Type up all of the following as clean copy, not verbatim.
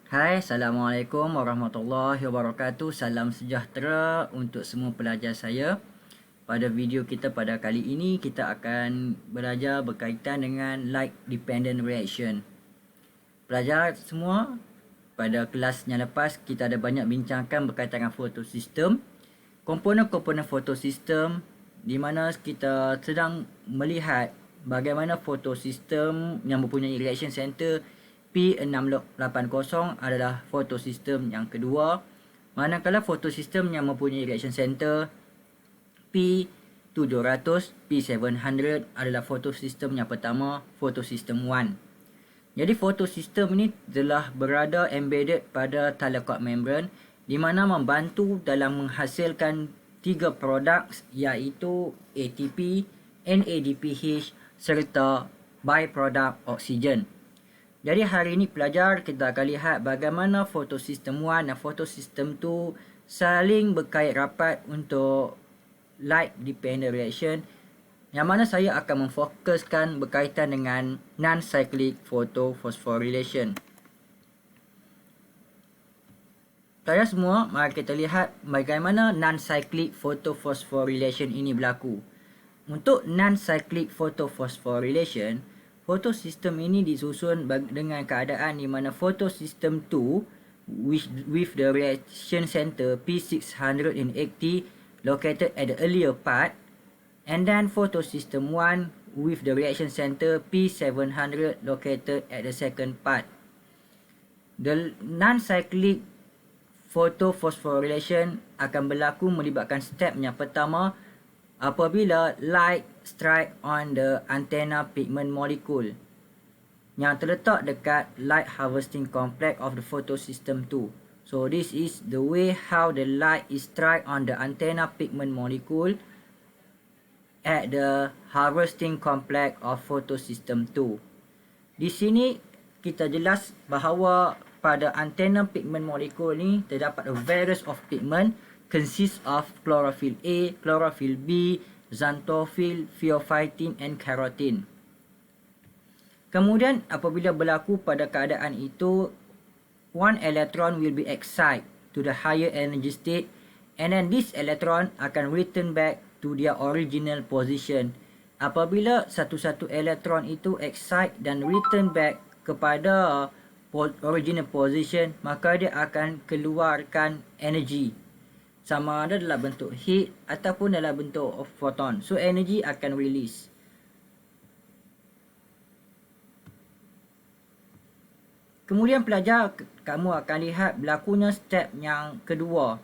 Hai, Assalamualaikum warahmatullahi wabarakatuh. Salam sejahtera untuk semua pelajar saya. Pada video kita pada kali ini, kita akan belajar berkaitan dengan light dependent reaction. Pelajar semua, pada kelas yang lepas, kita ada banyak bincangkan berkaitan dengan photosystem. Komponen-komponen photosystem di mana kita sedang melihat bagaimana photosystem yang mempunyai reaction center P680 adalah photosystem yang kedua, manakala photosystem yang mempunyai reaction center P700, P700 adalah photosystem yang pertama, photosystem 1. Jadi photosystem ini telah berada embedded pada thalocard membrane di mana membantu dalam menghasilkan tiga produk iaitu ATP, NADPH serta byproduct oksigen. Jadi hari ini pelajar kita akan lihat bagaimana photosystem 1 dan photosystem 2 saling berkait rapat untuk light dependent reaction, yang mana saya akan memfokuskan berkaitan dengan non-cyclic photophosphorylation. Pelajar semua, mari kita lihat bagaimana non-cyclic photophosphorylation ini berlaku. Untuk non-cyclic photophosphorylation, photosystem ini disusun dengan keadaan di mana photosystem 2 with the reaction center P680 located at the earlier part, and then photosystem 1 with the reaction center P700 located at the second part. The non-cyclic photophosphorylation akan berlaku melibatkan step yang pertama apabila light strike on the antenna pigment molecule yang terletak dekat light harvesting complex of the photosystem 2. So this is the way how the light is strike on the antenna pigment molecule at the harvesting complex of photosystem 2. Di sini kita jelas bahawa pada antenna pigment molecule ni terdapat a various of pigment consist of chlorophyll A, chlorophyll B, xanthophyll, pheophytin and carotene. Kemudian apabila berlaku pada keadaan itu, one electron will be excited to the higher energy state, and then this electron akan return back to their original position. Apabila satu-satu elektron itu excite dan return back kepada original position, maka dia akan keluarkan energy, sama ada dalam bentuk heat ataupun dalam bentuk of photon. So energy akan release. Kemudian pelajar, kamu akan lihat berlakunya step yang kedua.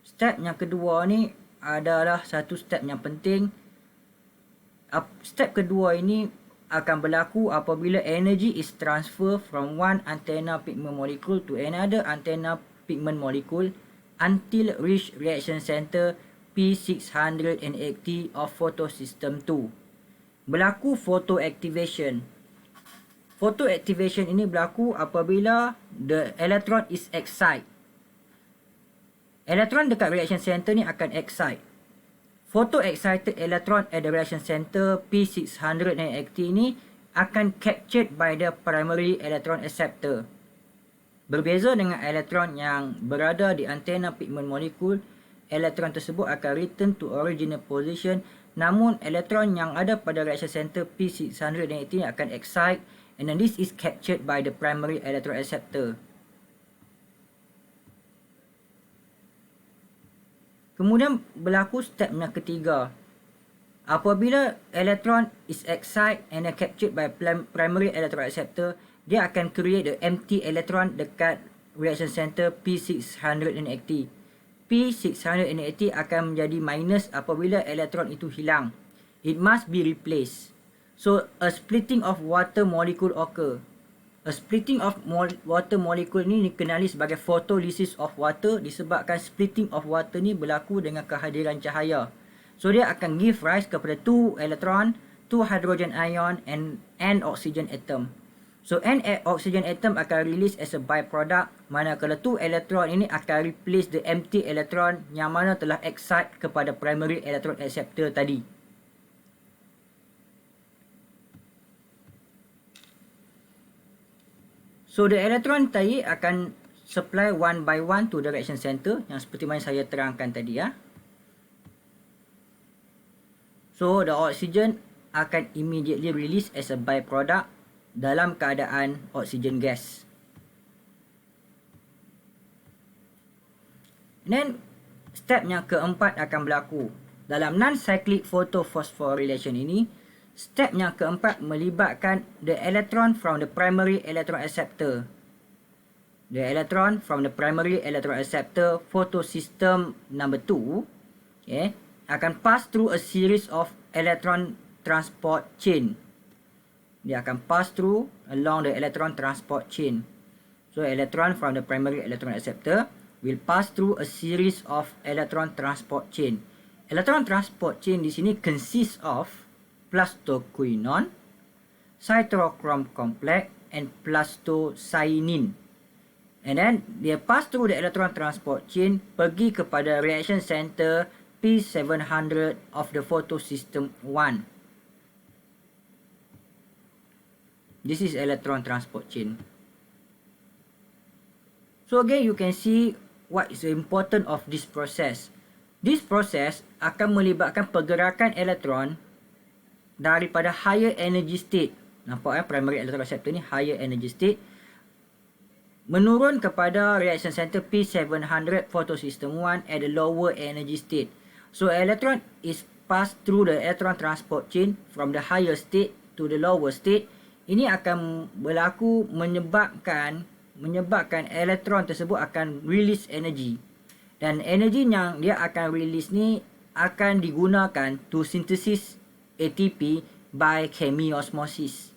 Step yang kedua ni adalah satu step yang penting. Step kedua ini akan berlaku apabila energy is transfer from one antenna pigment molecule to another antenna pigment molecule until reach reaction center P680 of photosystem 2. Berlaku photoactivation. Photoactivation ini berlaku apabila the electron is excited. Elektron dekat reaction center ni akan excite. Photoexcited electron at the reaction center P680 ni akan captured by the primary electron acceptor. Berbeza dengan elektron yang berada di antenna pigment molecule, elektron tersebut akan return to original position, namun elektron yang ada pada reaction center P680 ni akan excite, and then this is captured by the primary electron acceptor. Kemudian berlaku step yang ketiga. Apabila elektron is excited and captured by primary electron acceptor, dia akan create the empty electron dekat reaction center P680. P680 akan menjadi minus apabila elektron itu hilang. It must be replaced. So a splitting of water molecule occur. A splitting of water molecule ni dikenali sebagai photolysis of water disebabkan splitting of water ni berlaku dengan kehadiran cahaya. So dia akan give rise kepada 2 electron, 2 hydrogen ion and an oxygen atom. So an oxygen atom akan release as a byproduct, manakala 2 electron ini akan replace the empty electron yang mana telah excite kepada primary electron acceptor tadi. So the electron tadi akan supply one by one to the reaction center yang seperti mana saya terangkan tadi ya. So the oxygen akan immediately release as a byproduct dalam keadaan oxygen gas. Then step yang keempat akan berlaku. Dalam non-cyclic photophosphorylation ini, step yang keempat melibatkan the electron from the primary electron acceptor. The electron from the primary electron acceptor photosystem number 2 akan pass through a series of electron transport chain. Dia akan pass through along the electron transport chain. So electron from the primary electron acceptor will pass through a series of electron transport chain. Electron transport chain di sini consists of plastoquinone, cytochrome complex and plastocyanin. And then dia pass through the electron transport chain pergi kepada reaction center P700 of the photosystem 1. This is electron transport chain. So again, you can see what is the importance of this process. This process akan melibatkan pergerakan elektron daripada higher energy state. Nampak primary electron acceptor ni higher energy state. Menurun kepada reaction center P700 photosystem 1 at the lower energy state. So electron is passed through the electron transport chain from the higher state to the lower state. Ini akan berlaku menyebabkan elektron tersebut akan release energy. Dan energi yang dia akan release ni akan digunakan to synthesis ATP by chemiosmosis.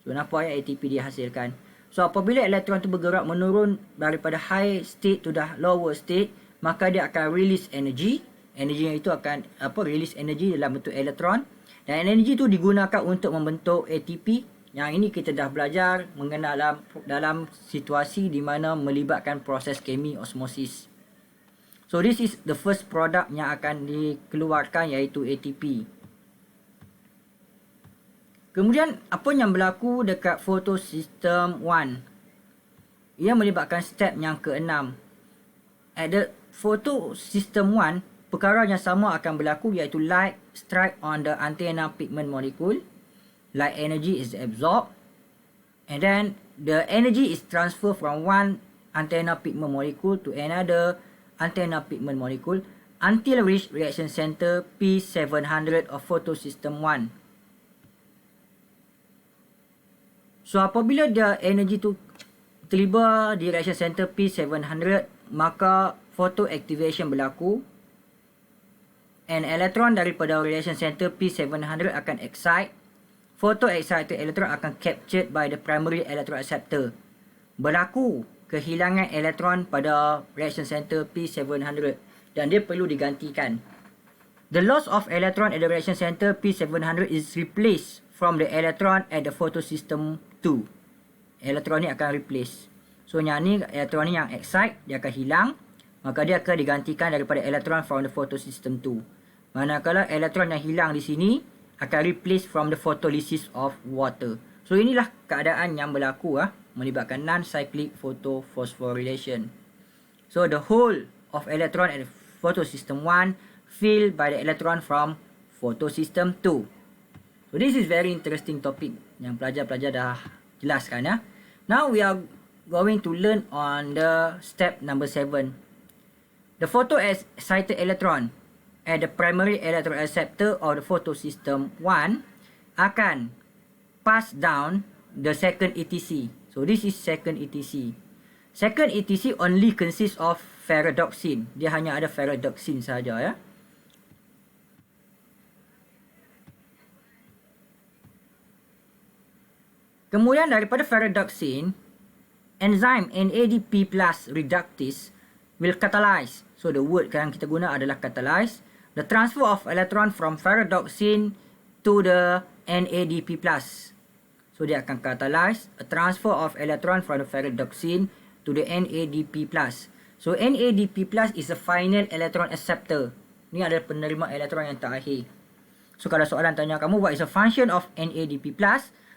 So nampak ya ATP dihasilkan. So apabila elektron tu bergerak menurun daripada high state to the lower state, maka dia akan release energy. Energi itu akan release energy dalam bentuk elektron. Dan energi itu digunakan untuk membentuk ATP. Yang ini kita dah belajar mengenal dalam situasi di mana melibatkan proses chemiosmosis. So this is the first product yang akan dikeluarkan, iaitu ATP. Kemudian apa yang berlaku dekat photosystem 1? Ia melibatkan step yang ke-6. At the photosystem 1, perkara yang sama akan berlaku, iaitu light strike on the antenna pigment molecule. Light energy is absorbed, and then the energy is transferred from one antenna pigment molecule to another antenna pigment molecule until reach reaction center P700 of photosystem 1. So apabila the energy tu tiba di reaction center P700, maka photoactivation berlaku, and elektron daripada reaction center P700 akan excite. Photoexcited electron akan captured by the primary electron acceptor. Berlaku kehilangan elektron pada reaction center P700 dan dia perlu digantikan. The loss of electron at the reaction center P700 is replaced from the electron at the photosystem 2. Elektron ni akan replace. So yang ni elektron ni yang excite, dia akan hilang, maka dia akan digantikan daripada elektron from the photosystem 2. Manakala elektron yang hilang di sini akan replace from the photolysis of water. So inilah keadaan yang berlaku melibatkan non-cyclic photophosphorylation. So the whole of electron at the photosystem 1 filled by the electron from photosystem 2. So this is very interesting topic yang pelajar-pelajar dah jelaskan ya. Now we are going to learn on the step number 7. The photoexcited electron at the primary electron acceptor of the photosystem 1 akan pass down the second ETC. So this is second ETC. Second ETC only consists of ferredoxin. Dia hanya ada ferredoxin saja ya. Kemudian daripada ferredoxin, enzyme NADP+ reductase will catalyze. So the word yang kita guna adalah catalyze the transfer of electron from ferredoxin to the NADP+. So dia akan catalyze a transfer of electron from the ferredoxin to the NADP+. So NADP+ is a final electron acceptor. Ni adalah penerima elektron yang terakhir. So kalau soalan tanya kamu what is a function of NADP+?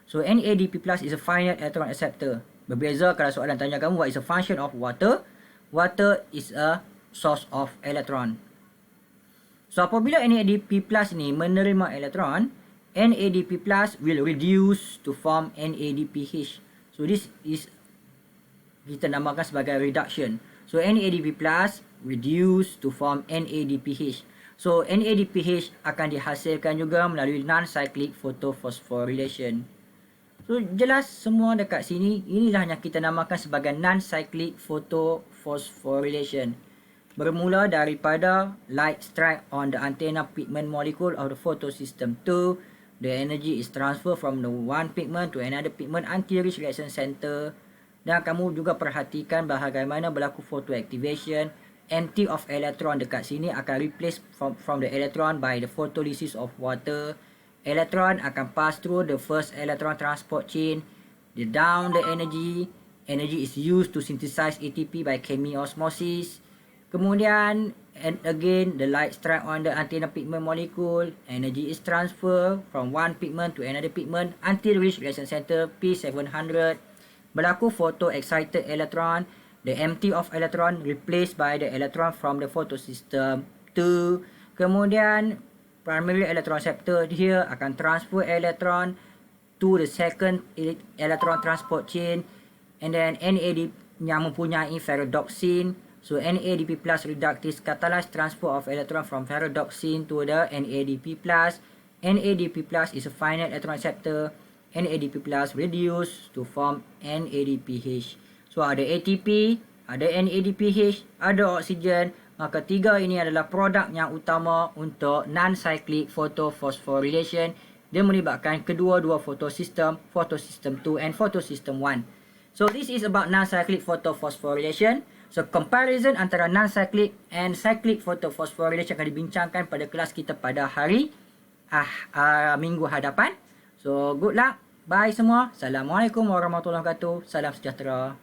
So NADP+ is a final electron acceptor. Berbeza kalau soalan tanya kamu what is a function of water? Water is a source of electron. So apabila NADP+ ni menerima elektron, NADP+ will reduce to form NADPH. So this is kita namakan sebagai reduction. So NADP+ reduce to form NADPH. So NADPH akan dihasilkan juga melalui non-cyclic photophosphorylation. So jelas semua dekat sini, inilah yang kita namakan sebagai non-cyclic photophosphorylation. Bermula daripada light strike on the antenna pigment molecule of the photosystem 2, the energy is transferred from the one pigment to another pigment until reach reaction center. Dan kamu juga perhatikan bagaimana berlaku photoactivation. Empty of electron dekat sini akan replace from the electron by the photolysis of water. Electron akan pass through the first electron transport chain. Down the energy. Energy is used to synthesize ATP by chemiosmosis. Kemudian, and again, the light strike on the antenna pigment molecule. Energy is transferred from one pigment to another pigment until reach reaction center P700. Berlaku photo-excited electron. The empty of electron replaced by the electron from the photosystem 2. Kemudian, primary electron receptor here akan transfer electron to the second electron transport chain. And then, NAD yang mempunyai ferredoxin. So NADP+ reductase catalyze transfer of electron from ferredoxin to the NADP+. NADP+ is a finite electron receptor. NADP+ reduce to form NADPH. So ada ATP, ada NADPH, ada oksigen. Maka tiga ini adalah produk yang utama untuk non-cyclic photophosphorylation. Dia melibatkan kedua-dua photosystem, photosystem 2 and photosystem 1. So this is about non-cyclic photophosphorylation. So comparison antara non-cyclic and cyclic photophosphorylation akan dibincangkan pada kelas kita pada hari minggu hadapan. So good luck. Bye semua. Assalamualaikum warahmatullahi wabarakatuh. Salam sejahtera.